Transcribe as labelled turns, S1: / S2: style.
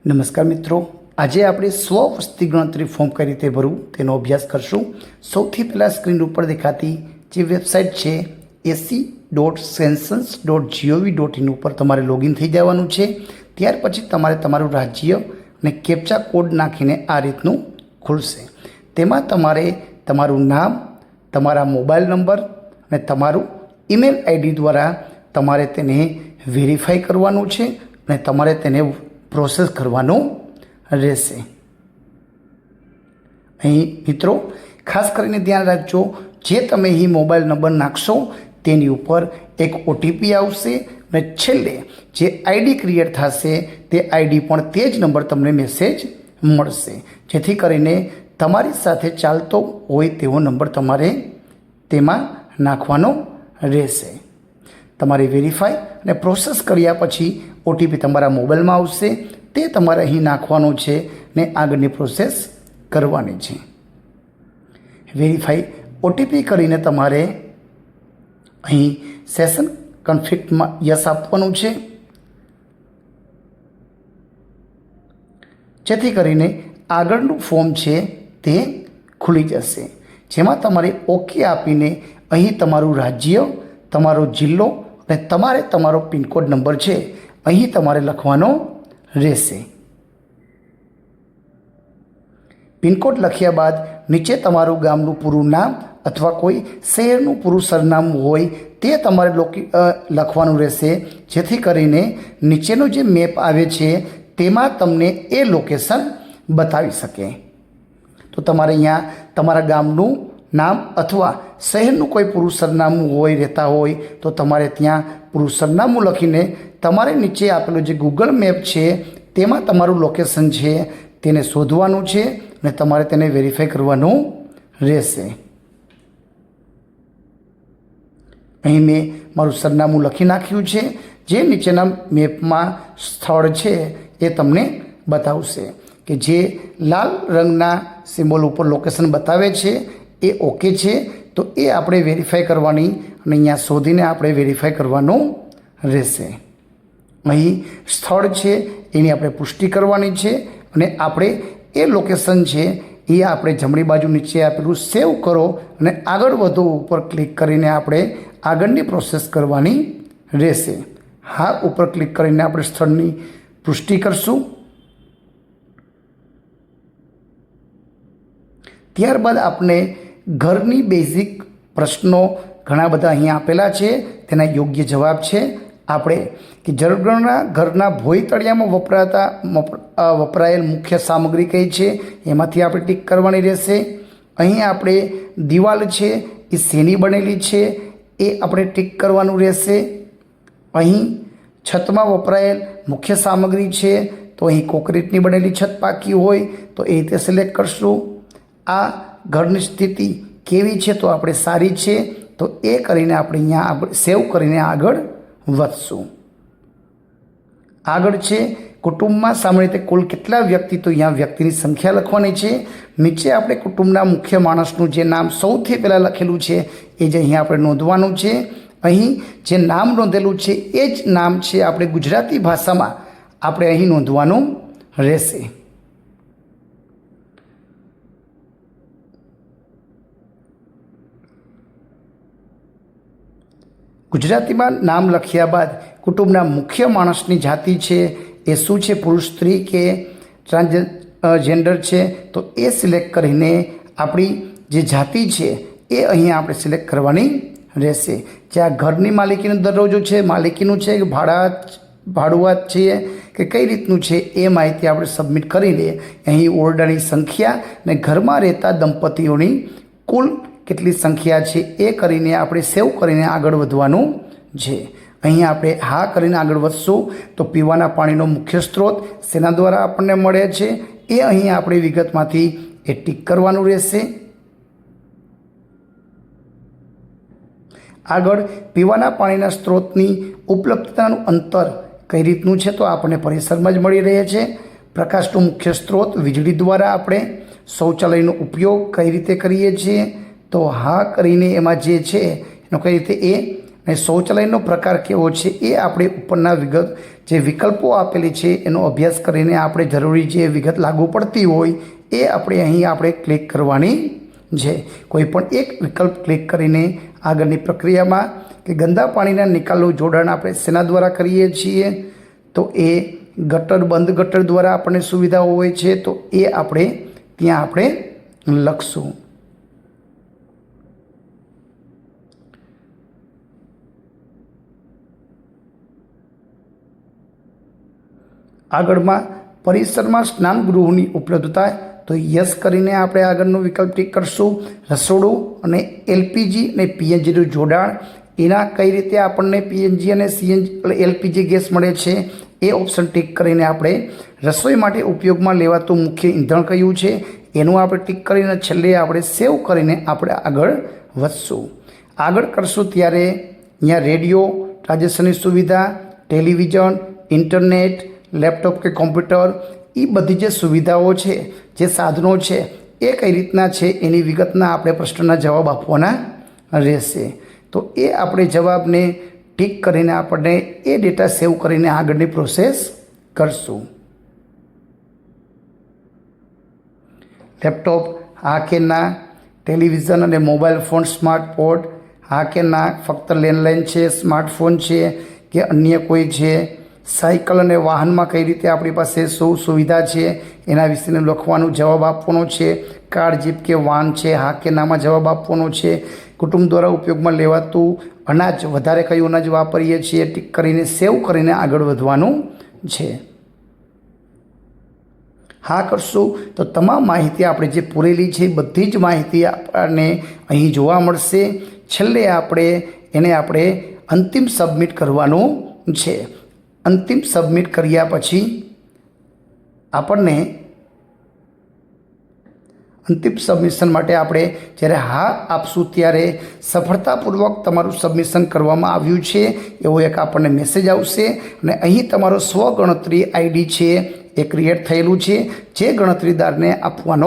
S1: નમસ્કાર મિત્રો, આજે આપણે સ્વ વસ્તી ગણતરી ફોર્મ કઈ રીતે ભરવું તેનો અભ્યાસ કરશું। સૌથી પહેલાં સ્ક્રીન ઉપર દેખાતી જે વેબસાઇટ છે ac.census.gov.in ઉપર તમારે લોગિન થઈ જવાનું છે। ત્યાર પછી તમારે તમારું રાજ્ય અને કેપ્ચા કોડ નાખીને આ રીતનું ખુલશે। તેમાં તમારે તમારું નામ, તમારા મોબાઈલ નંબર અને તમારું ઈમેલ આઈડી દ્વારા તમારે તેને વેરીફાઈ કરવાનું છે અને તમારે તેને પ્રોસેસ કરવાનું રહેશે। અહીં મિત્રો ખાસ કરીને ધ્યાન રાખજો, જે તમે અહીં મોબાઈલ નંબર નાખશો તેની ઉપર એક ઓટીપી આવશે અને છેલ્લે જે આઈડી ક્રિએટ થશે તે આઈડી પણ તે જ નંબર તમને મેસેજ મળશે, જેથી કરીને તમારી સાથે ચાલતો હોય તેવો નંબર તમારે તેમાં નાખવાનો રહેશે। તમારે વેરીફાઈ અને પ્રોસેસ કર્યા પછી ઓટીપી તમારા મોબાઈલમાં આવશે, તે તમારે અહીં નાખવાનું છે ને આગળની પ્રોસેસ કરવાની છે। વેરીફાઈ ઓટીપી કરીને તમારે અહીં સેશન કન્ફ્લિક્ટમાં યસ આપવાનું છે, જેથી કરીને આગળનું ફોર્મ છે તે ખુલી જશે, જેમાં તમારે ઓકે આપીને અહીં તમારું રાજ્ય, તમારો જિલ્લો અને તમારે તમારો પિનકોડ નંબર છે અહીં તમારે લખવાનો રહેશે। પિનકોડ લખ્યા બાદ નીચે તમારું ગામનું પૂરું નામ અથવા કોઈ શહેરનું પૂરું સરનામું હોય તે તમારે લખવાનું રહેશે, જેથી કરીને નીચેનો જે મેપ આવે છે તેમાં તમને એ લોકેશન બતાવી શકે। તો તમારે અહીંયા તમારા ગામનું નામ અથવા શહેરનું કોઈ પૂરું સરનામું હોય, રહેતા હોય તો તમારે ત્યાં પૂરું સરનામું લખીને તમારે નીચે આપેલું જે ગૂગલ મેપ છે તેમાં તમારું લોકેશન છે તેને શોધવાનું છે અને તમારે તેને વેરીફાઈ કરવાનું રહેશે। અહીં મેં મારું સરનામું લખી નાખ્યું છે, જે નીચેના મેપમાં સ્થળ છે એ તમને બતાવશે કે જે લાલ રંગના સિમ્બોલ ઉપર લોકેશન બતાવે છે એ ઓકે છે, તો એ આપણે વેરીફાઈ કરવાની અને અહીંયા શોધીને આપણે વેરીફાઈ કરવાનું રહેશે। અહીં સ્થળ છે એની આપણે પુષ્ટિ કરવાની છે અને આપણે એ લોકેશન છે એ આપણે જમણી બાજુ નીચે આપેલું સેવ કરો અને આગળ વધો ઉપર ક્લિક કરીને આપણે આગળની પ્રોસેસ કરવાની રહેશે। હા ઉપર ક્લિક કરીને આપણે સ્થળની પુષ્ટિ કરશું। ત્યારબાદ આપણે ઘરની બેઝિક પ્રશ્નો ઘણા બધા અહીંયા આપેલા છે, તેના યોગ્ય જવાબ છે આપણે કે ઘરના ભોંય તળિયામાં વપરાયેલ મુખ્ય સામગ્રી કઈ છે એમાંથી આપણે ટીક કરવાની રહેશે। અહીં આપણે દિવાલ છે એ શેની બનેલી છે એ આપણે ટીક કરવાનું રહેશે। અહીં છતમાં વપરાયેલ મુખ્ય સામગ્રી છે તો અહીં કોન્ક્રીટની બનેલી છત પાકી હોય તો એ રીતે સિલેક્ટ કરશું। આ ઘરની સ્થિતિ કેવી છે તો આપણે સારી છે, તો એ કરીને આપણે અહીંયા સેવ કરીને આગળ વધશું। આગળ છે કુટુંબમાં સામાન્ય રીતે કુલ કેટલા વ્યક્તિ, તો અહીંયા વ્યક્તિની સંખ્યા લખવાની છે। નીચે આપણે કુટુંબના મુખ્ય માણસનું જે નામ સૌથી પહેલાં લખેલું છે એ જ અહીંયા આપણે નોંધવાનું છે। અહીં જે નામ નોંધેલું છે એ જ નામ છે આપણે ગુજરાતી ભાષામાં આપણે અહીં નોંધવાનું રહેશે। ગુજરાતીમાં નામ લખ્યા બાદ કુટુંબના મુખ્ય માણસની જાતિ છે એ શું છે, પુરુષ, સ્ત્રી કે ટ્રાન્સજેન્ડર છે, તો એ સિલેક્ટ કરીને આપણી જે જાતિ છે એ અહીંયા આપણે સિલેક્ટ કરવાની રહેશે। જે આ ઘરની માલિકીનો દરજ્જો છે, માલિકીનું છે કે ભાડુઆત છે કે કઈ રીતનું છે એ માહિતી આપણે સબમિટ કરીને અહીં ઓરડાની સંખ્યા અને ઘરમાં રહેતા દંપતીઓની કુલ કેટલી સંખ્યા છે એ કરીને આપણે સેવ કરીને આગળ વધવાનું છે। અહીં આપણે હા કરીને આગળ વધશું તો પીવાના પાણીનો મુખ્ય સ્ત્રોત શેના દ્વારા આપણને મળે છે એ અહીં આપણે વિગતમાંથી એ ટીક કરવાનું રહેશે। આગળ પીવાના પાણીના સ્ત્રોતની ઉપલબ્ધતાનું અંતર કઈ રીતનું છે તો આપણને પરિસરમાં જ મળી રહે છે। પ્રકાશનો મુખ્ય સ્ત્રોત વીજળી દ્વારા આપણે શૌચાલયનો ઉપયોગ કઈ રીતે કરીએ છીએ તો હા કરીને એમાં જે છે એનો કઈ રીતે એ અને શૌચાલયનો પ્રકાર કેવો છે એ આપણે ઉપરના જે વિકલ્પો આપેલી છે એનો અભ્યાસ કરીને આપણે જરૂરી જે વિગત લાગુ પડતી હોય એ આપણે ક્લિક કરવાની છે. કોઈ પણ એક વિકલ્પ ક્લિક કરીને આગળની પ્રક્રિયામાં કે ગંદા પાણીના નિકાલનું જોડાણ આપણે શેના દ્વારા કરીએ છીએ તો એ બંધ ગટર દ્વારા આપણને સુવિધાઓ હોય છે, તો એ ત્યાં આપણે લખશું. આગળમાં પરિસરમાં સ્નાનગૃહની ઉપલબ્ધતા, તો યસ કરીને આપણે આગળનો વિકલ્પ ટિક કરશું. રસોડું અને એલપીજી અને પીએનજીનું જોડાણ, એના કઈ રીતે આપણને પીએનજી અને એલપીજી ગેસ મળે છે એ ઓપ્શન ટિક કરીને આપણે રસોઈ માટે ઉપયોગમાં લેવાતું મુખ્ય ઈંધણ કયું છે એનું આપણે ટિક કરીને છેલ્લે આપણે સેવ કરીને આપણે આગળ વધશું. આગળ કરશું ત્યારે અહીંયા રેડિયો, ટ્રાન્ઝેક્શનની સુવિધા, ટેલિવિઝન, ઇન્ટરનેટ, લેપટોપ કે કોમ્પ્યુટર, એ બધી જે સુવિધાઓ છે, જે સાધનો છે એ કઈ રીતના છે એની વિગતના આપણે પ્રશ્નના જવાબ આપવાના રહેશે. તો એ આપણે જવાબને ટિક કરીને આપણને એ ડેટા સેવ કરીને આગળની પ્રોસેસ કરશું. લેપટોપ હા કે ના, ટેલિવિઝન અને મોબાઈલ ફોન સ્માર્ટ પોર્ટ હા કે ના, ફક્ત લેન્ડલાઇન છે, સ્માર્ટફોન છે કે અન્ય કોઈ છે, સાયકલ અને વાહનમાં કઈ રીતે આપણી પાસે શું સુવિધા છે એના વિશેનું લખવાનું જવાબ આપવાનો છે, કાર, જીપ કે વાહન છે હા કે નામાં જવાબ આપવાનો છે, કુટુંબ દ્વારા ઉપયોગમાં લેવાતું અનાજ વધારે કયું અનાજ વાપરીએ છીએ ટિક કરીને સેવ કરીને આગળ વધવાનું છે. હા કરશું તો તમામ માહિતી આપણે જે પૂરેલી છે બધી જ માહિતી આપણને અહીં જોવા મળશે. છેલ્લે આપણે અંતિમ સબમિટ કરવાનું છે. અંતિમ સબમિટ કર્યા પછી આપણને અંતિમ સબમિશન માટે આપણે જ્યારે હા આપશું ત્યારે સફળતાપૂર્વક તમારું સબમિશન કરવામાં આવ્યું છે એવો એક આપણને મેસેજ આવશે અને અહીં તમારો સ્વગણતરી આઈડી છે એ ક્રિએટ થયેલું છે, જે ગણતરીદારને આપવાનો